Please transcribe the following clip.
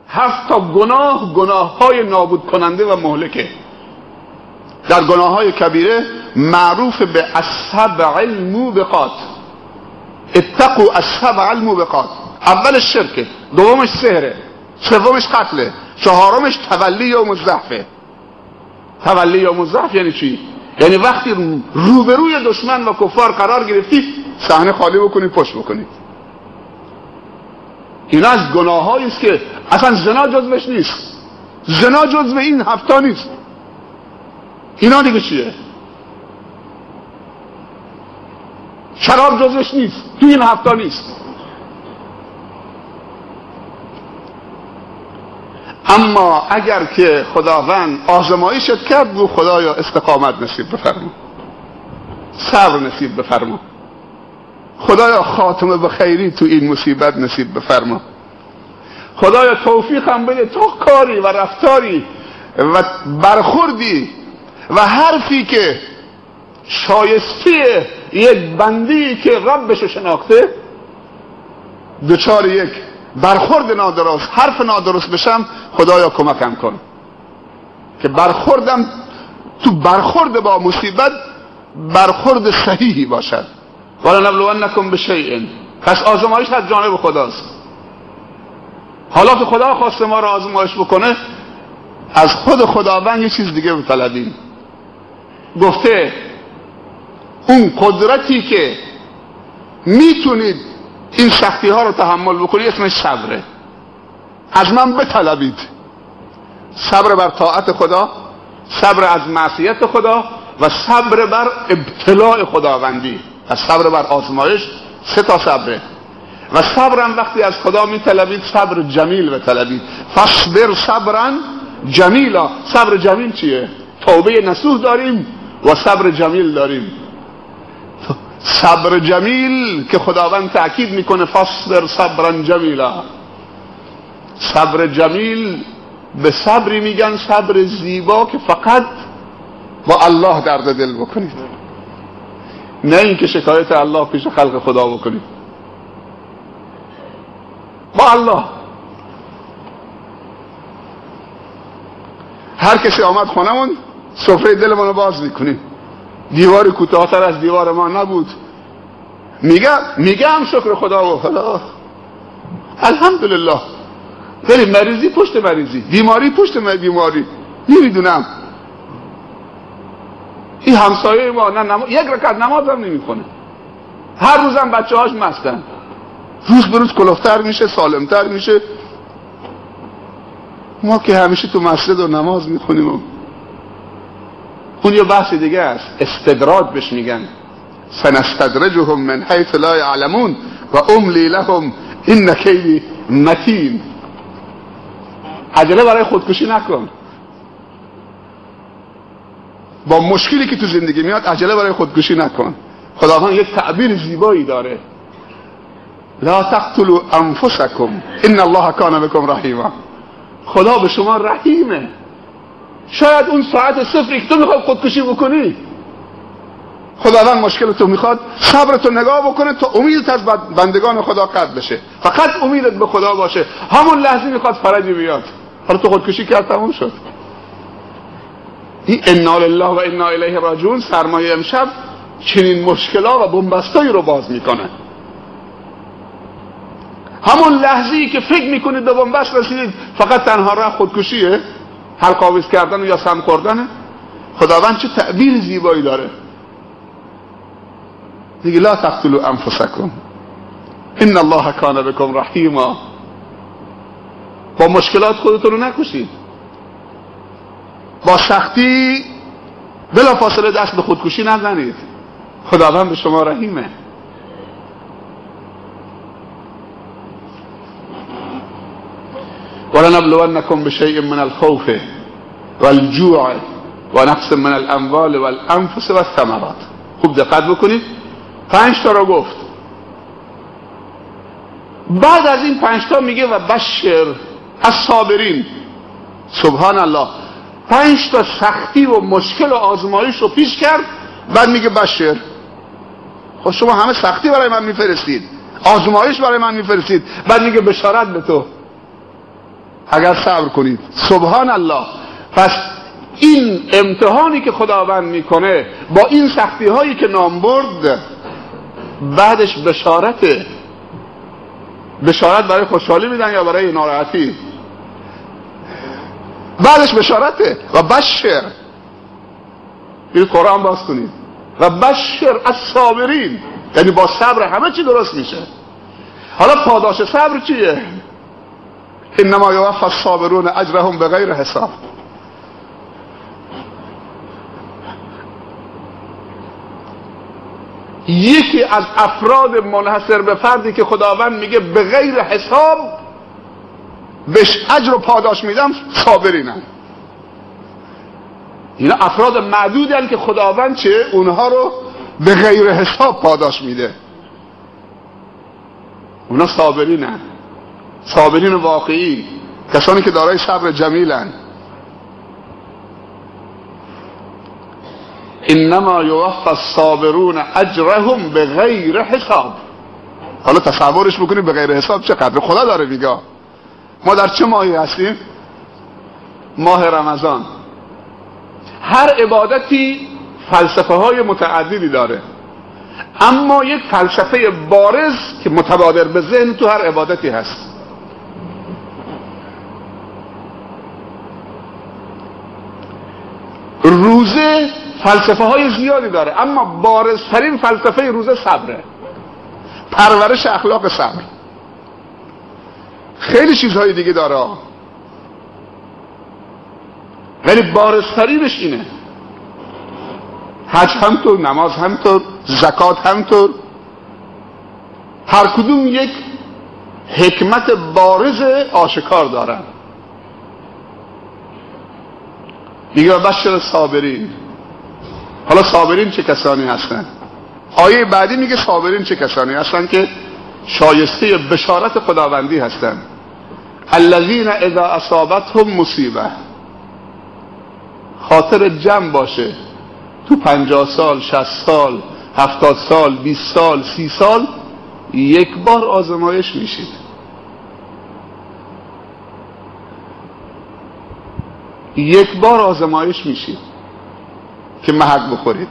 7 تا گناه های نابود کننده و مهلکه. در گناه های کبیره معروف به السبع الموبقات. اتقوا السبع الموبقات. اولش شرکه، دومش سحره، سومش قتله، چهارمش تولی یوم الزحفه. تولی یوم الزحف یعنی چی؟ یعنی وقتی روبروی دشمن و کفار قرار گرفتی صحنه خالی بکنید، پشت بکنید. این از گناهایی است که اصلا زنا جزوش نیست. زنا جزو این 7 نیست. اینا دیگه چیه؟ شراب جزوش نیست، تو این 7 نیست. اما اگر که خداوند آزمایشت کرد، گو خدایا استقامت نصیب بفرما، صبر نصیب بفرما، خدایا خاتمه به خیری تو این مصیبت نصیب بفرما، خدایا توفیقم بده تا کاری و رفتاری و برخوردی و حرفی که شایسته یک بندی که ربشو شناخته دچار یک برخورد نادرست، حرف نادرست بشم، خدایا کمکم کن که برخوردم تو برخورد با مصیبت برخورد صحیحی باشد. ولنبلونکم بشیء. پس آزمایش از جانب خداست. حالا که خدا خواسته ما را آزمایش بکنه، از خود خداوند یه چیز دیگه بطلبیم. گفته اون قدرتی که میتونید این سختی ها رو تحمل بکنید اسمش صبره. از من بطلبید صبر بر طاعت خدا، صبر از معصیت خدا و صبر بر ابتلاء خداوندی. از صبر بر آزمایش 3 تا صبره. و صبرم وقتی از خدا میطلبید صبر جمیل بطلبید. فاصبر صبرا جمیلا. صبر جمیل چیه؟ توبه نصوح داریم و صبر جمیل داریم. صبر جمیل که خداوند تأکید میکنه فاصبر صبرا جمیلا. صبر جمیل به صبری میگن صبر زیبا که فقط با الله درد دل بکنید، نه اینکه شکایت الله پیش خلق خدا بکنید. با الله. هر کسی آمد خونمون سفره دلمون رو باز میکنیم. دیواری کوتاه‌تر از دیوار ما نبود. میگم شکر خدا و خدا الحمدلله. بریم مریضی پشت مریضی، بیماری پشت بیماری. نمیدونم این همسایه ما نه یک رکعت نماز هم نمیکنه، هر روزم بچه‌هاش مستن، روز به روز کلوفتر میشه، سالمتر میشه. ما که همیشه تو مسجد و نماز میخونیم. اون یه بحث دیگه است، استدراج بهش میگن. سنستدرجهم من حیث لا یعلمون و املی لهم ان کیدی متین. عجله برای خودکشی نکن. با مشکلی که تو زندگی میاد عجله برای خودکشی نکن. خداوند یک تعبیر زیبایی داره، لا تقتلوا انفسکم ان الله کان بکم رحیما. خدا به شما رحیمه. شاید اون ساعت صفری که تو میخواد خودکشی بکنی، خداوند مشکل تو میخواد صبرتو نگاه بکنه تا امیدت از بندگان خدا قطع بشه. فقط امیدت به خدا باشه. همون لحظه میخواد فرجی بیاد. حالا تو خودکشی کرد تموم شد. این انا لله و انا الیه راجعون سرمایه امشب چنین مشکلات و بنبستایی رو باز میکنه. همون لحظه‌ای که فکر میکنید به بنبست رسیدید، فقط تنها راه خودکشیه، حلق آویز کردن یا سم خوردنه. خداوند چه تعبیر زیبایی داره، میگه لا تقتلوا انفسکم ان الله کان بکم رحیما. با مشکلات خودتون رو نکشید. با سختی بلا فاصله دست به خودکشی نزنید. خداوند به شما رحیمه. ولنبلونکم بشیء من الخوف والجوع ونقص من الاموال والانفس والثمرات. خوب دقت بکنید، 5 تا رو گفت. بعد از این 5 تا میگه و بشر الصابرین. سبحان الله، 5 تا سختی و مشکل و آزمایش رو پیش کرد، بعد میگه بشر. خب شما همه سختی برای من میفرستید، آزمایش برای من میفرستید، بعد میگه بشارت به تو. اگر صبر کنید. سبحان الله. پس این امتحانی که خداوند میکنه با این سختی هایی که نام برد، بعدش بشارته. بشارت برای خوشحالی میدن یا برای ناراحتی؟ بعدش بشارته. و بشر، این قرآن باز کنید، و بشر الصابرین، یعنی با صبر همه چی درست میشه. حالا پاداش صبر چیه؟ انما یوفی الصابرون اجرهم بغیر حساب. یکی از افراد منحصر به فردی که خداوند میگه به غیر حساب بهش اجر و پاداش میدم، صابرینن. اینا افراد معدودن که خداوند چه؟ اونها رو به غیر حساب پاداش میده. اونا صابرینن، صابرین واقعی، کسانی که دارای صبر جمیلن. انما یوفی الصابرون اجرهم بغیر حساب. حالا تصورش بکنید به غیر حساب چقدر. خدا داره میگه. ما در چه ماهی هستیم؟ ماه رمضان. هر عبادتی فلسفه های متعددی داره، اما یک فلسفه بارز که متبادر به ذهن تو هر عبادتی هست. روزه فلسفه های زیادی داره، اما بارزترین فلسفه روزه صبره، پرورش اخلاق صبر. خیلی چیزهای دیگه داره ولی بارزترینش اینه. حج همطور، نماز همطور، زکات همطور، هر کدوم یک حکمت بارز آشکار دارن. میگه بشر صابرین. حالا صابرین چه کسانی هستن؟ آیه بعدی میگه صابرین چه کسانی هستن که شایسته بشارت خداوندی هستن. الذین اذا اصابتهم مصیبه، خاطر جمع باشه تو 50 سال، 60 سال، 70 سال، 20 سال، 30 سال یک بار آزمایش میشید. یک بار آزمایش میشید که محک بخورید.